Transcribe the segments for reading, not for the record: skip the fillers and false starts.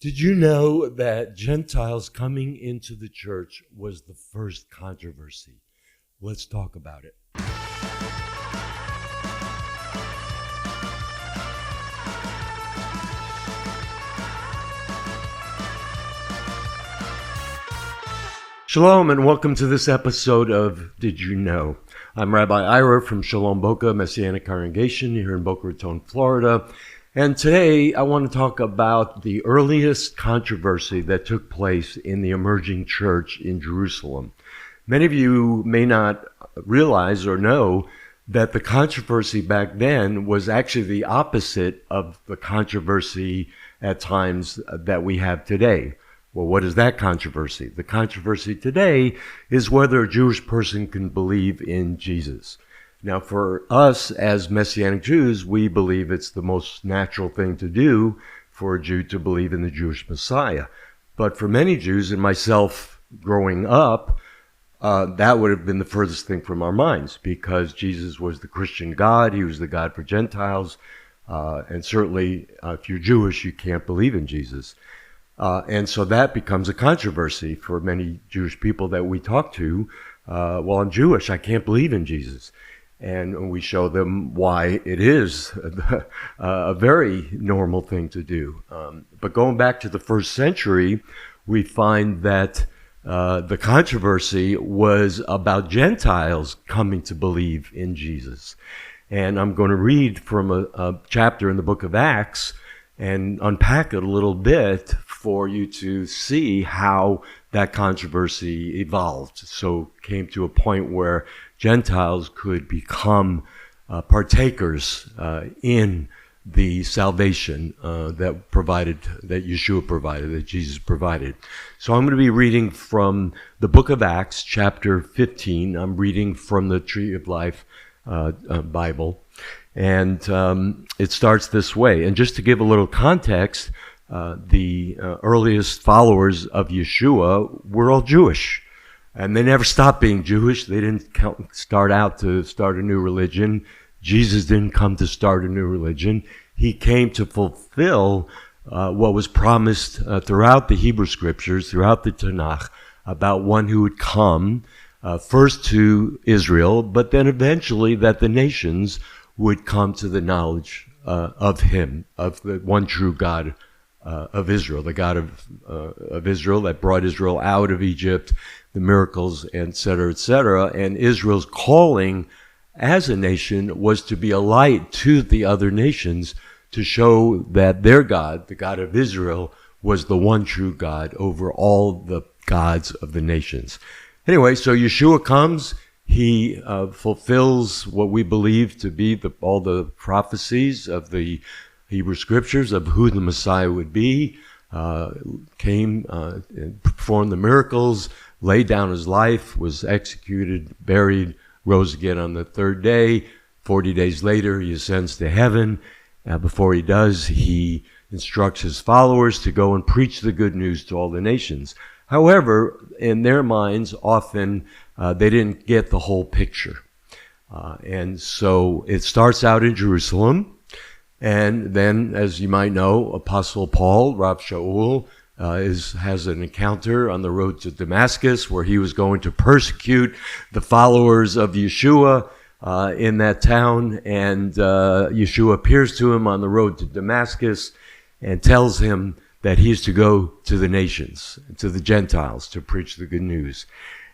Did you know that Gentiles coming into the church was the first controversy? Let's talk about it. Shalom and welcome to this episode of Did You Know? I'm Rabbi Ira from Shalom Boca Messianic Congregation here in Boca Raton, Florida. And today I want to talk about the earliest controversy that took place in the emerging church in Jerusalem. Many of you may not realize or know that the controversy back then was actually the opposite of the controversy at times that we have today. Well, what is that controversy? The controversy today is whether a Jewish person can believe in Jesus. Now, for us as Messianic Jews, we believe it's the most natural thing to do for a Jew to believe in the Jewish Messiah. But for many Jews, and myself growing up, that would have been the furthest thing from our minds, because Jesus was the Christian God. He was the God for Gentiles. And certainly, if you're Jewish, you can't believe in Jesus. And so that becomes a controversy for many Jewish people that we talk to. Well, I'm Jewish. I can't believe in Jesus. And we show them why it is a very normal thing to do. But going back to the first century, we find that the controversy was about Gentiles coming to believe in Jesus. And I'm going to read from a chapter in the book of Acts and unpack it a little bit for you to see how that controversy evolved. So came to a point where Gentiles could become partakers in the salvation that Yeshua provided, that Jesus provided. So I'm going to be reading from the book of Acts, chapter 15. I'm reading from the Tree of Life Bible. And it starts this way. And just to give a little context, the earliest followers of Yeshua were all Jewish. And they never stopped being Jewish. They didn't start out to start a new religion. Jesus didn't come to start a new religion. He came to fulfill what was promised throughout the Hebrew Scriptures, throughout the Tanakh, about one who would come first to Israel, but then eventually that the nations would come to the knowledge of him, of the one true God of Israel, the God of Israel that brought Israel out of Egypt, the miracles, et cetera, et cetera. And Israel's calling as a nation was to be a light to the other nations, to show that their God, the God of Israel, was the one true God over all the gods of the nations. Anyway, so Yeshua comes. He fulfills what we believe to be all the prophecies of the Hebrew Scriptures of who the Messiah would be, came and performed the miracles, laid down his life, was executed, buried, rose again on the third day. 40 days later, he ascends to heaven. Before he does, he instructs his followers to go and preach the good news to all the nations. However, in their minds, often they didn't get the whole picture. And so it starts out in Jerusalem. And then, as you might know, Apostle Paul, Rav Shaul, has an encounter on the road to Damascus where he was going to persecute the followers of Yeshua in that town. And Yeshua appears to him on the road to Damascus and tells him that he is to go to the nations, to the Gentiles, to preach the good news.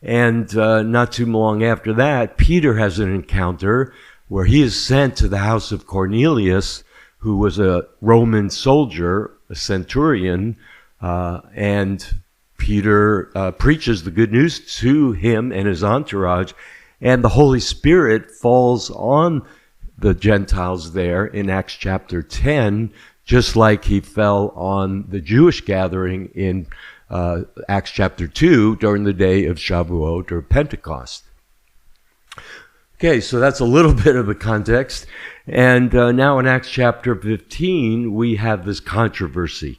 And not too long after that, Peter has an encounter where he is sent to the house of Cornelius, who was a Roman soldier, a centurion, and Peter preaches the good news to him and his entourage, and the Holy Spirit falls on the Gentiles there in Acts chapter 10, just like he fell on the Jewish gathering in Acts chapter 2 during the day of Shavuot or Pentecost. Okay, so that's a little bit of the context. And now in Acts chapter 15, we have this controversy.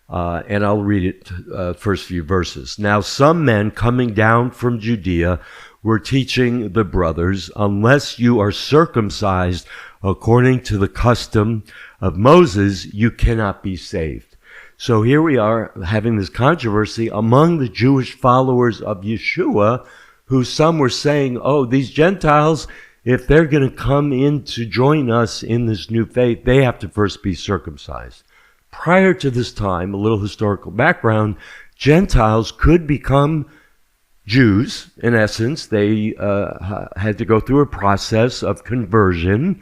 And I'll read it, first few verses. Now some men coming down from Judea were teaching the brothers, unless you are circumcised according to the custom of Moses, you cannot be saved. So here we are having this controversy among the Jewish followers of Yeshua, who some were saying, oh, these Gentiles, if they're going to come in to join us in this new faith, they have to first be circumcised. Prior to this time, a little historical background, Gentiles could become Jews. In essence, they had to go through a process of conversion,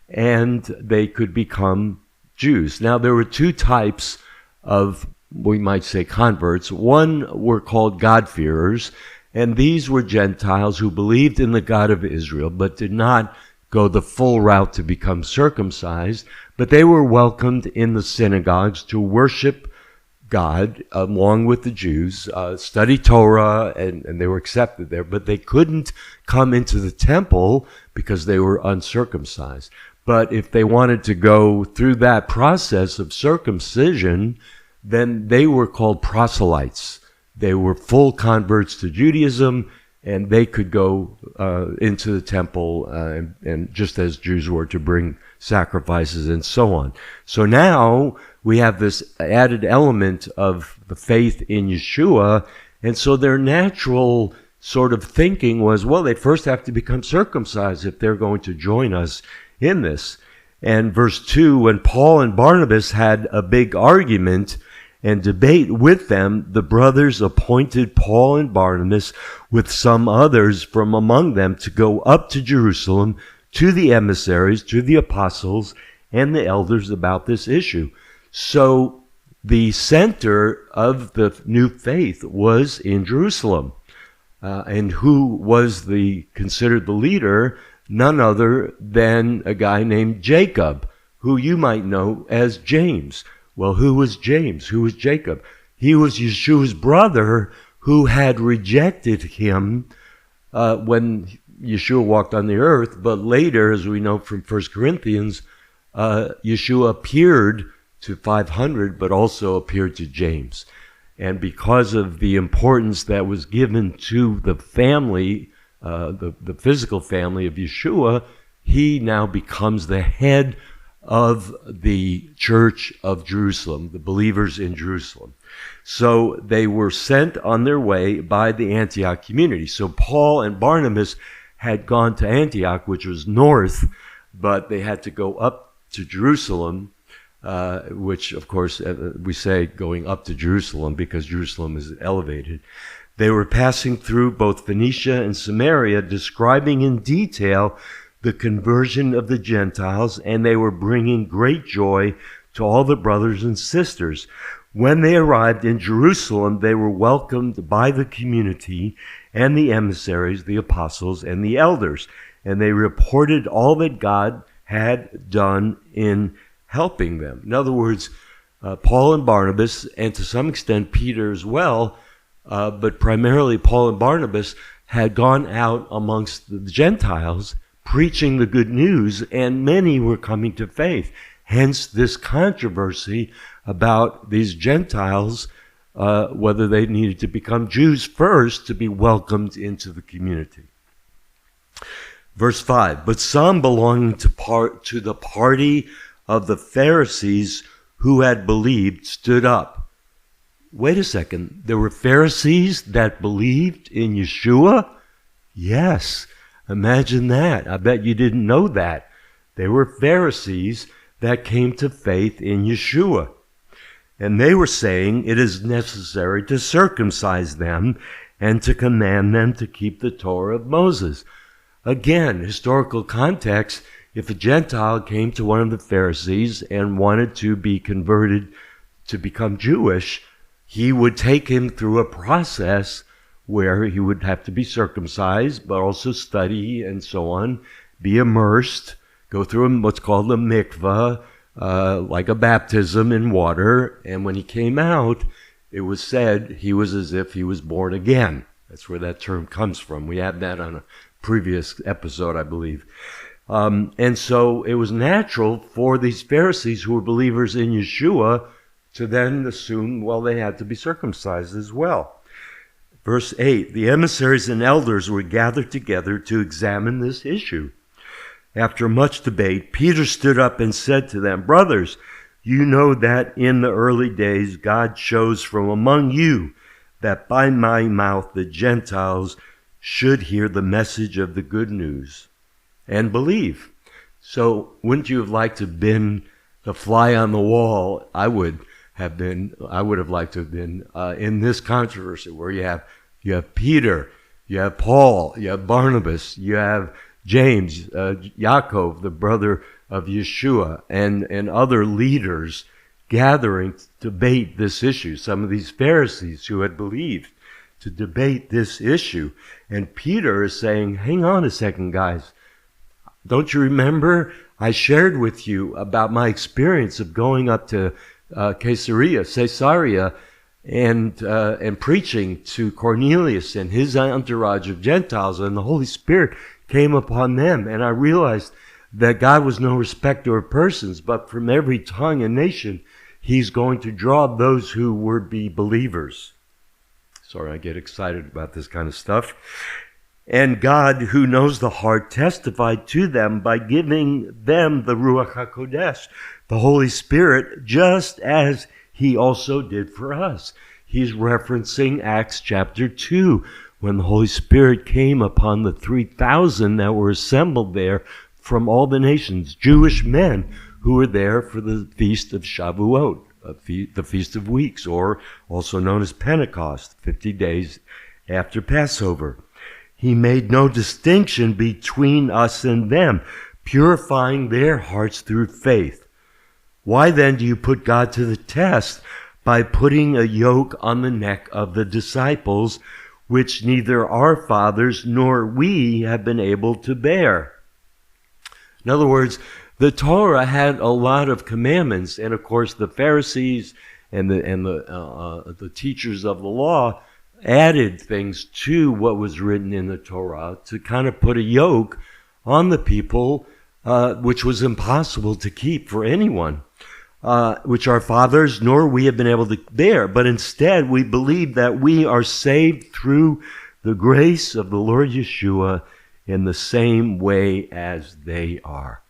and they could become Jews. Now, there were two types of, we might say, converts. One were called God-fearers, and these were Gentiles who believed in the God of Israel, but did not go the full route to become circumcised, but they were welcomed in the synagogues to worship God along with the Jews, study Torah, and they were accepted there, but they couldn't come into the temple because they were uncircumcised. But if they wanted to go through that process of circumcision, then they were called proselytes. They were full converts to Judaism, and they could go into the temple, and just as Jews were, to bring sacrifices and so on. So now we have this added element of the faith in Yeshua, and so their natural sort of thinking was, well, they first have to become circumcised if they're going to join us in this. And verse 2, when Paul and Barnabas had a big argument and debate with them, the brothers appointed Paul and Barnabas with some others from among them to go up to Jerusalem to the emissaries, to the apostles, and the elders about this issue. So the center of the new faith was in Jerusalem. And who was considered the leader? None other than a guy named Jacob, who you might know as James. Well, who was James? Who was Jacob? He was Yeshua's brother who had rejected him when Yeshua walked on the earth. But later, as we know from 1 Corinthians, Yeshua appeared to 500, but also appeared to James. And because of the importance that was given to the family, the physical family of Yeshua, he now becomes the head of the church of Jerusalem, the believers in Jerusalem. So they were sent on their way by the Antioch community. So Paul and Barnabas had gone to Antioch, which was north, but they had to go up to Jerusalem, which, of course, we say going up to Jerusalem because Jerusalem is elevated. They were passing through both Phoenicia and Samaria, describing in detail the conversion of the Gentiles, and they were bringing great joy to all the brothers and sisters. When they arrived in Jerusalem, they were welcomed by the community and the emissaries, the apostles, and the elders, and they reported all that God had done in helping them. In other words, Paul and Barnabas, and to some extent Peter as well, but primarily Paul and Barnabas, had gone out amongst the Gentiles preaching the good news, and many were coming to faith. Hence this controversy about these Gentiles, whether they needed to become Jews first to be welcomed into the community. Verse 5, but some belonging to the party of the Pharisees who had believed stood up. Wait a second, there were Pharisees that believed in Yeshua? Yes. Imagine that. I bet you didn't know that. There were Pharisees that came to faith in Yeshua. And they were saying it is necessary to circumcise them and to command them to keep the Torah of Moses. Again, historical context, if a Gentile came to one of the Pharisees and wanted to be converted to become Jewish, he would take him through a process where he would have to be circumcised, but also study and so on, be immersed, go through what's called a mikvah, like a baptism in water. And when he came out, it was said he was as if he was born again. That's where that term comes from. We had that on a previous episode, I believe. And so it was natural for these Pharisees who were believers in Yeshua to then assume, well, they had to be circumcised as well. Verse 8, the emissaries and elders were gathered together to examine this issue. After much debate, Peter stood up and said to them, brothers, You know that in the early days God chose from among you that by my mouth the Gentiles should hear the message of the good news and believe. So wouldn't you have liked to have been the fly on the wall? I would have liked to have been in this controversy where you have Peter, you have Paul, you have Barnabas, you have James, Yaakov, the brother of Yeshua, and other leaders gathering to debate this issue. Some of these Pharisees who had believed to debate this issue. And Peter is saying, hang on a second, guys. Don't you remember? I shared with you about my experience of going up to Caesarea, and preaching to Cornelius and his entourage of Gentiles, and the Holy Spirit came upon them. And I realized that God was no respecter of persons, but from every tongue and nation, he's going to draw those who would be believers. Sorry, I get excited about this kind of stuff. And God, who knows the heart, testified to them by giving them the Ruach HaKodesh, the Holy Spirit, just as he also did for us. He's referencing Acts chapter 2, when the Holy Spirit came upon the 3,000 that were assembled there from all the nations, Jewish men who were there for the Feast of Shavuot, the Feast of Weeks, or also known as Pentecost, 50 days after Passover. He made no distinction between us and them, purifying their hearts through faith. Why then do you put God to the test by putting a yoke on the neck of the disciples, which neither our fathers nor we have been able to bear? In other words, the Torah had a lot of commandments, and of course the Pharisees and the teachers of the law added things to what was written in the Torah to kind of put a yoke on the people, which was impossible to keep for anyone, which our fathers nor we have been able to bear. But instead, we believe that we are saved through the grace of the Lord Yeshua in the same way as they are.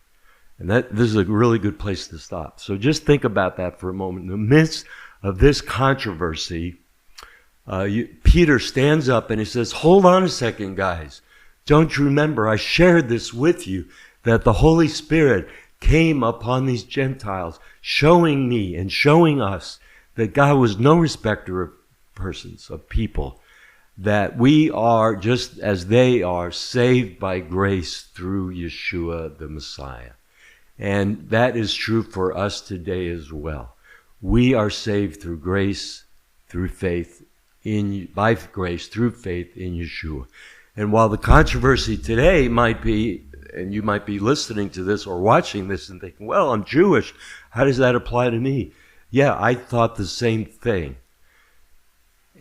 And this is a really good place to stop. So just think about that for a moment. In the midst of this controversy, Peter stands up and he says, hold on a second, guys. Don't you remember, I shared this with you, that the Holy Spirit came upon these Gentiles, showing me and showing us that God was no respecter of persons, of people, that we are, just as they are, saved by grace through Yeshua the Messiah. And that is true for us today as well. We are saved through grace, through faith, by grace, through faith in Yeshua. And while the controversy today might be, and you might be listening to this or watching this and thinking, well, I'm Jewish, how does that apply to me? Yeah, I thought the same thing.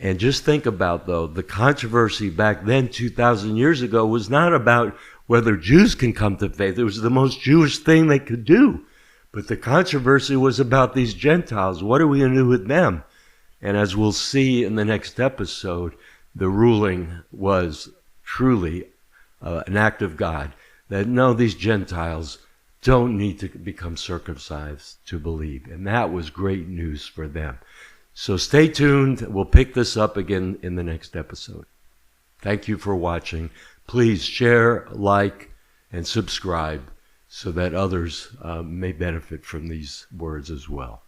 And just think about, though, the controversy back then, 2,000 years ago, was not about whether Jews can come to faith. It was the most Jewish thing they could do. But the controversy was about these Gentiles. What are we going to do with them? And as we'll see in the next episode, the ruling was truly an act of God. That no, these Gentiles don't need to become circumcised to believe. And that was great news for them. So stay tuned. We'll pick this up again in the next episode. Thank you for watching. Please share, like, and subscribe so that others may benefit from these words as well.